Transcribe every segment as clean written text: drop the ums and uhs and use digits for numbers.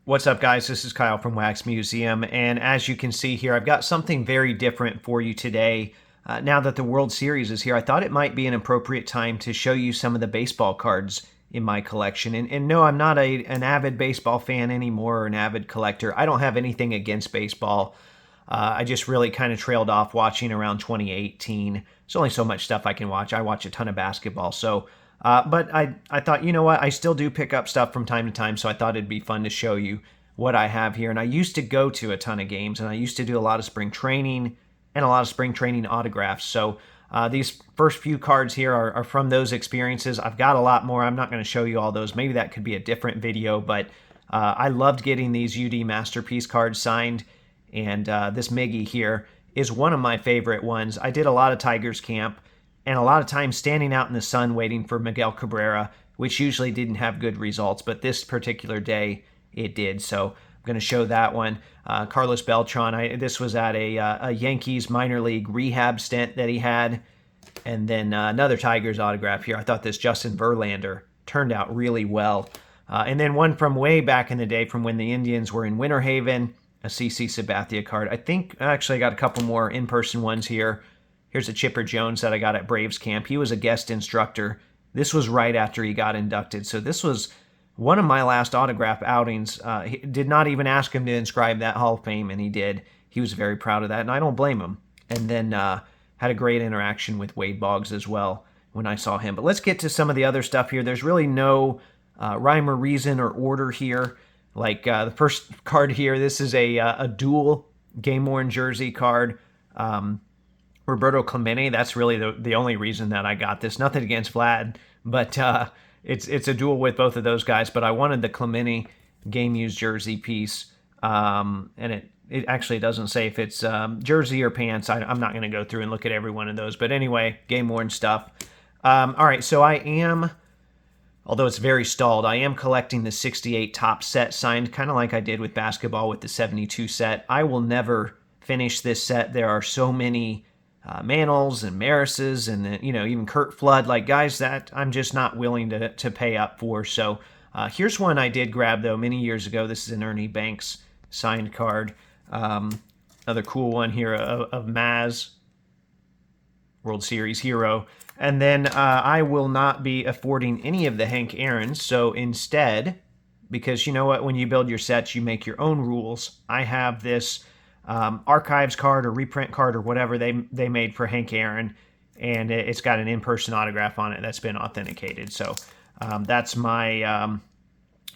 What's up, guys? This is Kyle from Wax Museum, and as you can see here, I've got something very different for you today. Now that the World Series is here, I thought it might be an appropriate time to show you some of the baseball cards in my collection. And no, I'm not an avid baseball fan anymore or an avid collector. I don't have anything against baseball. I just really kind of trailed off watching around 2018. There's only so much stuff I can watch. I watch a ton of basketball, so but I thought, you know what, I still do pick up stuff from time to time, so I thought it'd be fun to show you what I have here. And I used to go to a ton of games, and I used to do a lot of spring training and a lot of spring training autographs. So these first few cards here are from those experiences. I've got a lot more. I'm not going to show you all those. Maybe that could be a different video, but I loved getting these UD Masterpiece cards signed, and this Miggy here is one of my favorite ones. I did a lot of Tigers camp, and a lot of times standing out in the sun waiting for Miguel Cabrera, which usually didn't have good results, but this particular day it did. So I'm going to show that one. Carlos Beltran, this was at a Yankees minor league rehab stint that he had. And then another Tigers autograph here. I thought this Justin Verlander turned out really well. And then one from way back in the day from when the Indians were in Winter Haven, a CC Sabathia card. I think actually I got a couple more in-person ones here. Here's a Chipper Jones that I got at Braves camp. He was a guest instructor. This was right after he got inducted. So this was one of my last autograph outings. He did not even ask him to inscribe that Hall of Fame, and he did. He was very proud of that, and I don't blame him. And then had a great interaction with Wade Boggs as well when I saw him. But let's get to some of the other stuff here. There's really no rhyme or reason or order here. Like the first card here, this is a dual game-worn jersey card. Roberto Clemente, that's really the only reason that I got this. Nothing against Vlad, but it's a duel with both of those guys. But I wanted the Clemente game-used jersey piece, and it actually doesn't say if it's jersey or pants. I'm not going to go through and look at every one of those. But anyway, game-worn stuff. All right, so I am, although it's very stalled, I am collecting the 68 top set signed, kind of like I did with basketball with the 72 set. I will never finish this set. There are so many Manels and Marises and even Kurt Flood, like guys that I'm just not willing to pay up for. So here's one I did grab though many years ago. This is an Ernie Banks signed card. Another cool one here of Maz, World Series hero. And then I will not be affording any of the Hank Aaron's. So instead, because you know what, when you build your sets, you make your own rules. I have this archives card or reprint card or whatever they made for Hank Aaron, and it's got an in-person autograph on it that's been authenticated. So that's my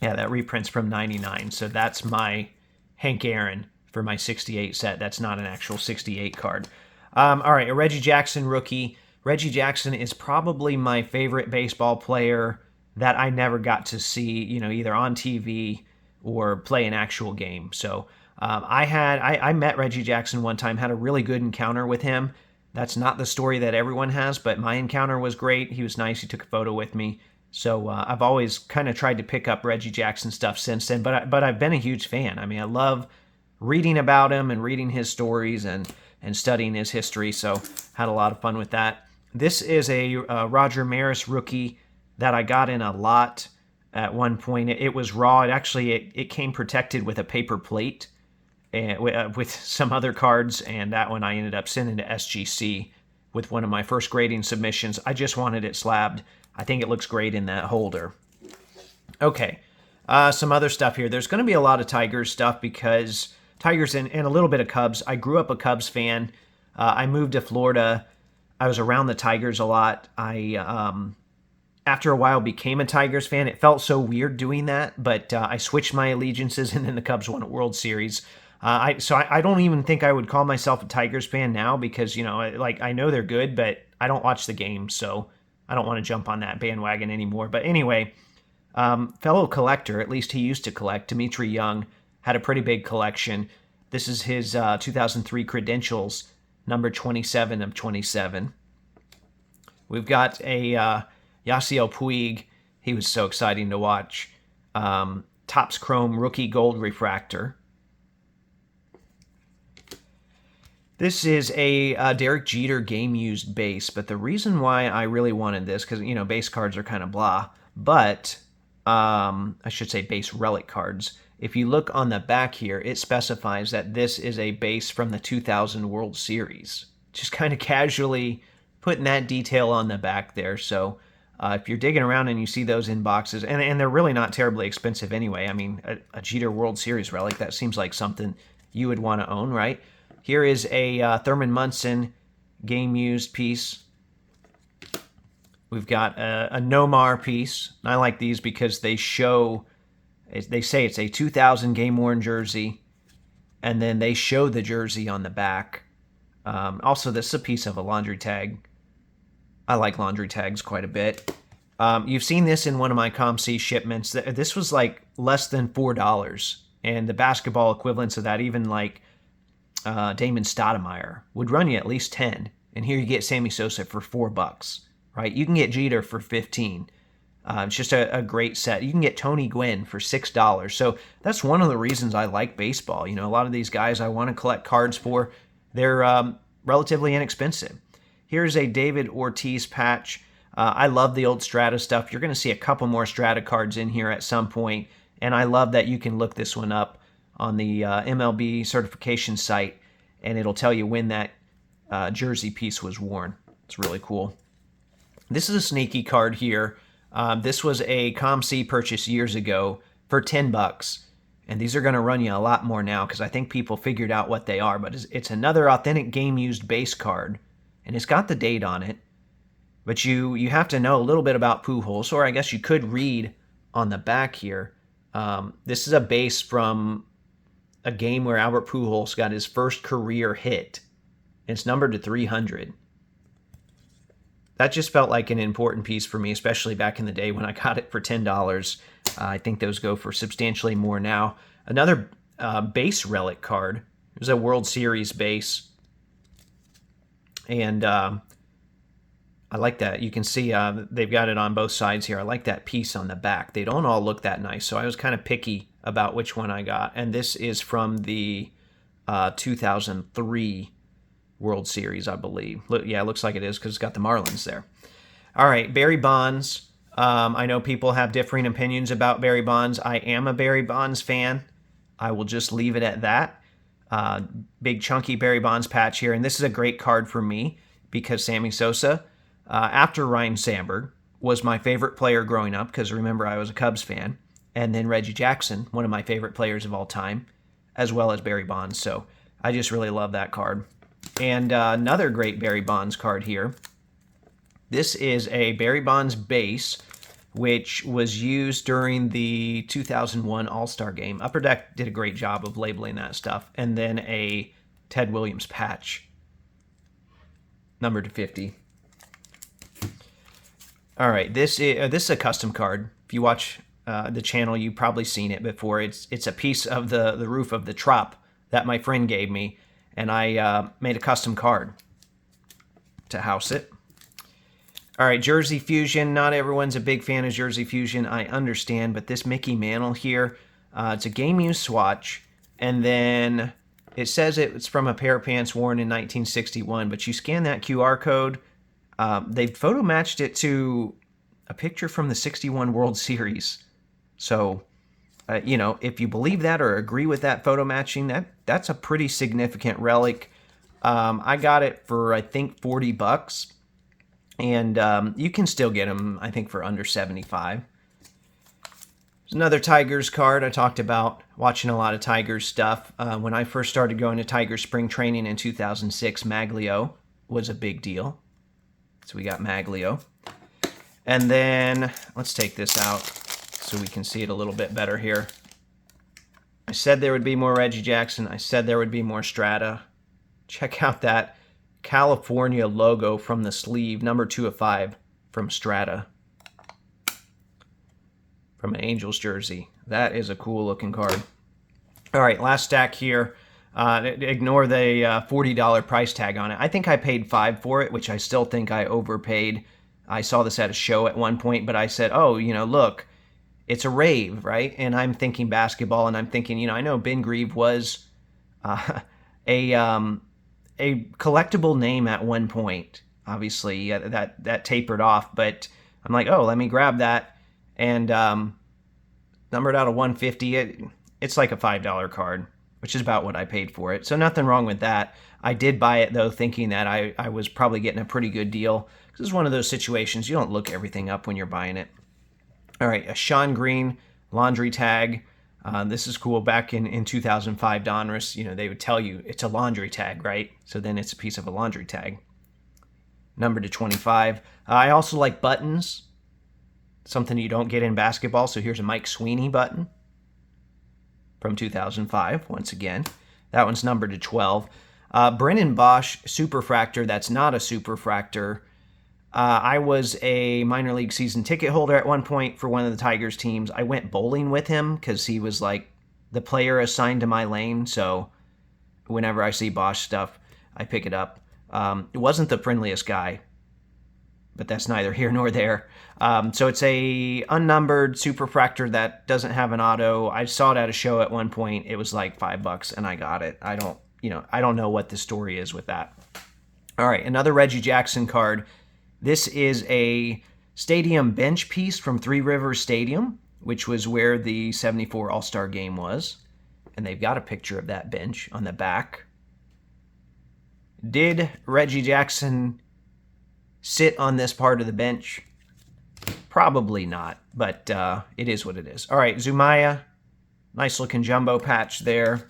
that reprint's from '99. So that's my Hank Aaron for my 68 set. That's not an actual 68 card. All right, a Reggie Jackson rookie. Reggie Jackson is probably my favorite baseball player that I never got to see, either on TV or play an actual game. So I met Reggie Jackson one time, had a really good encounter with him. That's not the story that everyone has, but my encounter was great. He was nice. He took a photo with me. So I've always kind of tried to pick up Reggie Jackson stuff since then, but I've been a huge fan. I mean, I love reading about him and reading his stories and studying his history, so had a lot of fun with that. This is a Roger Maris rookie that I got in a lot at one point. It was raw. It came protected with a paper plate, and with some other cards, and that one I ended up sending to SGC with one of my first grading submissions. I just wanted it slabbed. I think it looks great in that holder. Okay, some other stuff here. There's going to be a lot of Tigers stuff because Tigers and a little bit of Cubs. I grew up a Cubs fan. I moved to Florida. I was around the Tigers a lot. I after a while became a Tigers fan. It felt so weird doing that, but I switched my allegiances, and then the Cubs won a World Series. So I don't even think I would call myself a Tigers fan now because, I know they're good, but I don't watch the games, so I don't want to jump on that bandwagon anymore. But anyway, fellow collector, at least he used to collect, Dimitri Young, had a pretty big collection. This is his 2003 credentials, number 27 of 27. We've got a Yasiel Puig. He was so exciting to watch. Topps Chrome Rookie Gold Refractor. This is a Derek Jeter game-used base, but the reason why I really wanted this, because, base cards are kind of blah, but I should say base relic cards, if you look on the back here, it specifies that this is a base from the 2000 World Series. Just kind of casually putting that detail on the back there. So if you're digging around and you see those in boxes, and they're really not terribly expensive anyway. I mean, a Jeter World Series relic, that seems like something you would want to own, right? Here is a Thurman Munson game-used piece. We've got a Nomar piece. I like these because they show, they say it's a 2000 game-worn jersey, and then they show the jersey on the back. Also, this is a piece of a laundry tag. I like laundry tags quite a bit. You've seen this in one of my ComC shipments. This was like less than $4, and the basketball equivalents of that, even like Damon Stoudemire, would run you at least 10. And here you get Sammy Sosa for $4, right? You can get Jeter for 15. It's just a great set. You can get Tony Gwynn for $6. So that's one of the reasons I like baseball. You know, a lot of these guys I want to collect cards for, they're relatively inexpensive. Here's a David Ortiz patch. I love the old Strata stuff. You're going to see a couple more Strata cards in here at some point, and I love that you can look this one up on the MLB certification site, and it'll tell you when that jersey piece was worn. It's really cool. This is a sneaky card here. This was a ComC purchase years ago for $10, and these are going to run you a lot more now because I think people figured out what they are, but it's another authentic game-used base card, and it's got the date on it. But you have to know a little bit about Pujols, or I guess you could read on the back here. This is a base from a game where Albert Pujols got his first career hit. It's numbered to 300. That just felt like an important piece for me, especially back in the day when I got it for $10. I think those go for substantially more now. Another base relic card. It was a World Series base. And I like that. You can see they've got it on both sides here. I like that piece on the back. They don't all look that nice, so I was kind of picky about which one I got. And this is from the 2003 World Series, I believe. Yeah, it looks like it is because it's got the Marlins there. All right, Barry Bonds. I know people have differing opinions about Barry Bonds. I am a Barry Bonds fan. I will just leave it at that. Big chunky Barry Bonds patch here. And this is a great card for me because Sammy Sosa, after Ryan Sandberg, was my favorite player growing up because remember I was a Cubs fan. And then Reggie Jackson, one of my favorite players of all time, as well as Barry Bonds. So I just really love that card. And another great Barry Bonds card here. This is a Barry Bonds base, which was used during the 2001 All-Star Game. Upper Deck did a great job of labeling that stuff. And then a Ted Williams patch, numbered to 50. All right, this is a custom card. If you watch the channel, you've probably seen it before. It's a piece of the roof of the Trop that my friend gave me, and I made a custom card to house it. All right, Jersey Fusion. Not everyone's a big fan of Jersey Fusion. I understand, but this Mickey Mantle here, it's a game-used swatch, and then it says it's from a pair of pants worn in 1961, but you scan that QR code, they photo matched it to a picture from the 61 World Series. So, you know, if you believe that or agree with that photo matching, that's a pretty significant relic. I got it for, I think, $40. And you can still get them, I think, for under $75. There's another Tigers card. I talked about watching a lot of Tigers stuff. When I first started going to Tigers spring training in 2006, Maglio was a big deal. So we got Maglio. And then let's take this out so we can see it a little bit better here. I said there would be more Reggie Jackson. I said there would be more Strata. Check out that California logo from the sleeve, number 2 of 5 from Strata. From an Angels jersey. That is a cool looking card. All right, last stack here. Ignore the $40 price tag on it. I think I paid $5 for it, which I still think I overpaid. I saw this at a show at one point, but I said, oh, you know, look, it's a rave, right? And I'm thinking basketball, and I'm thinking, you know, I know Ben Grieve was a collectible name at one point. Obviously, that tapered off, but I'm like, oh, let me grab that. And numbered out of 150. It's like a $5 card, which is about what I paid for it. So nothing wrong with that. I did buy it, though, thinking that I was probably getting a pretty good deal. This is one of those situations you don't look everything up when you're buying it. All right, a Sean Green laundry tag. This is cool. Back in 2005 Donruss, they would tell you it's a laundry tag, right? So then it's a piece of a laundry tag. Number to 25. I also like buttons, something you don't get in basketball. So here's a Mike Sweeney button from 2005, once again. That one's numbered to 12. Brennan Bosch Superfractor, that's not a Superfractor. I was a minor league season ticket holder at one point for one of the Tigers teams. I went bowling with him because he was like the player assigned to my lane. So whenever I see Bosch stuff, I pick it up. It wasn't the friendliest guy, but that's neither here nor there. So it's a unnumbered Superfractor that doesn't have an auto. I saw it at a show at one point. It was like $5 and I got it. I don't know what the story is with that. All right, another Reggie Jackson card. This is a stadium bench piece from Three Rivers Stadium, which was where the 74 All-Star Game was. And they've got a picture of that bench on the back. Did Reggie Jackson sit on this part of the bench? Probably not, but it is what it is. All right, Zumaya, nice looking jumbo patch there.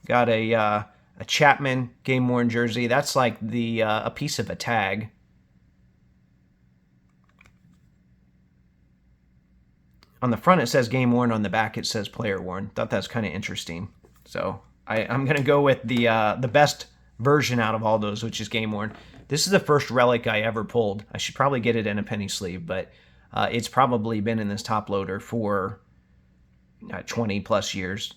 Got a Chapman game-worn jersey. That's like a piece of a tag. On the front, it says game worn. On the back, it says player worn. Thought that's kind of interesting. So I'm going to go with the best version out of all those, which is game worn. This is the first relic I ever pulled. I should probably get it in a penny sleeve, but it's probably been in this top loader for 20 plus years.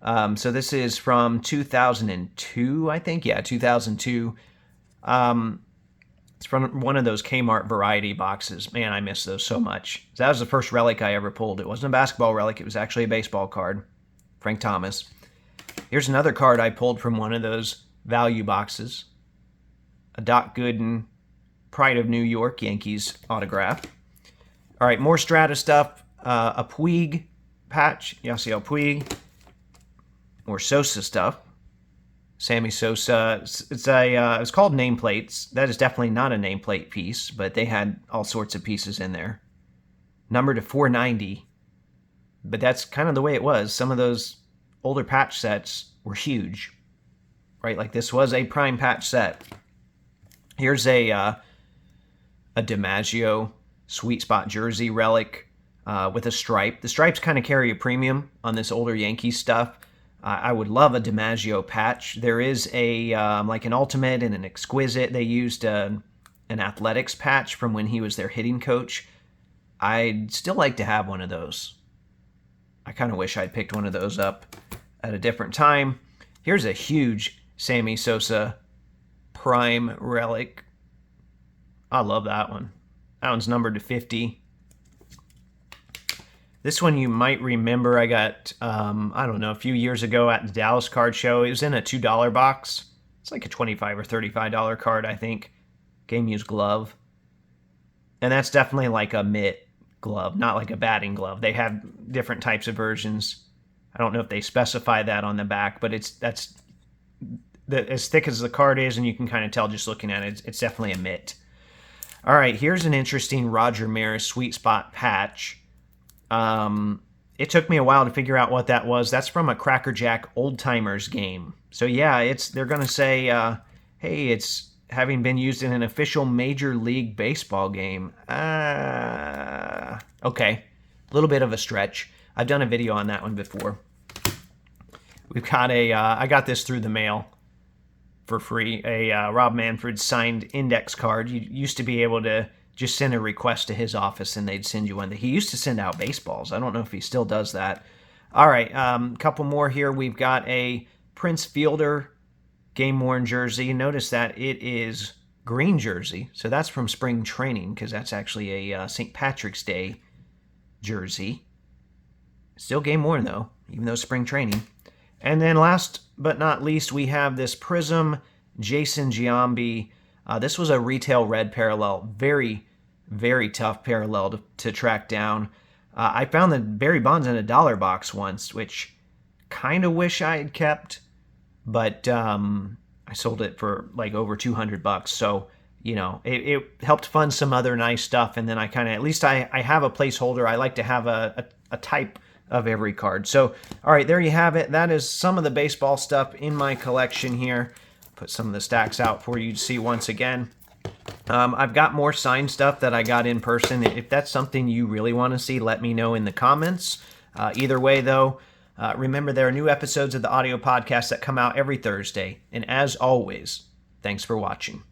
So this is from 2002, I think. Yeah, 2002. It's from one of those Kmart variety boxes. Man, I miss those so much. That was the first relic I ever pulled. It wasn't a basketball relic. It was actually a baseball card. Frank Thomas. Here's another card I pulled from one of those value boxes. A Doc Gooden Pride of New York Yankees autograph. All right, more Strata stuff. A Puig patch. Yasiel Puig. More Sosa stuff. Sammy Sosa. It's called nameplates. That is definitely not a nameplate piece, but they had all sorts of pieces in there. Numbered to 490. But that's kind of the way it was. Some of those older patch sets were huge, right? Like this was a prime patch set. Here's a DiMaggio Sweet Spot jersey relic with a stripe. The stripes kind of carry a premium on this older Yankees stuff. I would love a DiMaggio patch. There is like an Ultimate and an Exquisite. They used an Athletics patch from when he was their hitting coach. I'd still like to have one of those. I kind of wish I'd picked one of those up at a different time. Here's a huge Sammy Sosa Prime relic. I love that one. That one's numbered to 50. This one you might remember I got, I don't know, a few years ago at the Dallas card show. It was in a $2 box. It's like a $25 or $35 card, I think. Game used glove. And that's definitely like a mitt glove, not like a batting glove. They have different types of versions. I don't know if they specify that on the back, but that's as thick as the card is, and you can kind of tell just looking at it, it's definitely a mitt. All right, here's an interesting Roger Maris Sweet Spot patch. It took me a while to figure out what that was. That's from a Cracker Jack Old Timers game. So yeah, they're going to say, hey, it's having been used in an official Major League Baseball game. Okay, a little bit of a stretch. I've done a video on that one before. We've got I got this through the mail for free, a Rob Manfred signed index card. You used to be able to just send a request to his office and they'd send you one. He used to send out baseballs. I don't know if he still does that. All right, a couple more here. We've got a Prince Fielder game-worn jersey. Notice that it is green jersey, so that's from spring training because that's actually a St. Patrick's Day jersey. Still game-worn, though, even though spring training. And then last but not least, we have this Prism Jason Giambi. This was a retail red parallel. Very, very tough parallel to track down. I found the Barry Bonds in a dollar box once, which kind of wish I had kept, but I sold it for like over $200. So, it helped fund some other nice stuff. And then I kind of, at least I have a placeholder. I like to have a type of every card. So, all right, there you have it. That is some of the baseball stuff in my collection here. Put some of the stacks out for you to see once again. I've got more signed stuff that I got in person. If that's something you really want to see, let me know in the comments. Either way, though, remember there are new episodes of the audio podcast that come out every Thursday. And as always, thanks for watching.